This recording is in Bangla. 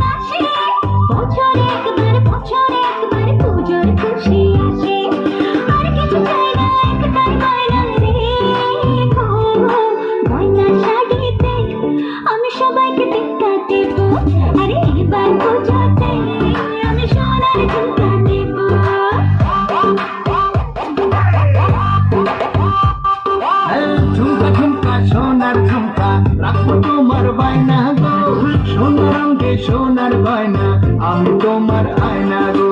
মাসে বছরে একবার পুজোর খুশি আসে। আর কিছু চাই না, একটাই গয়না রে গো, গয়না শাড়িতে আমি সবাইকে টেক্কা দেবো। আরে এবার পুজোতে আমি সোনার ঝুমকা দেবো। ঝুমকা ঝুমকা সোনার ঝুমকা রাখবো তোমার বায়না গো, সোনার রঙে সোনার গয়না আমি তোমার আয়না গো।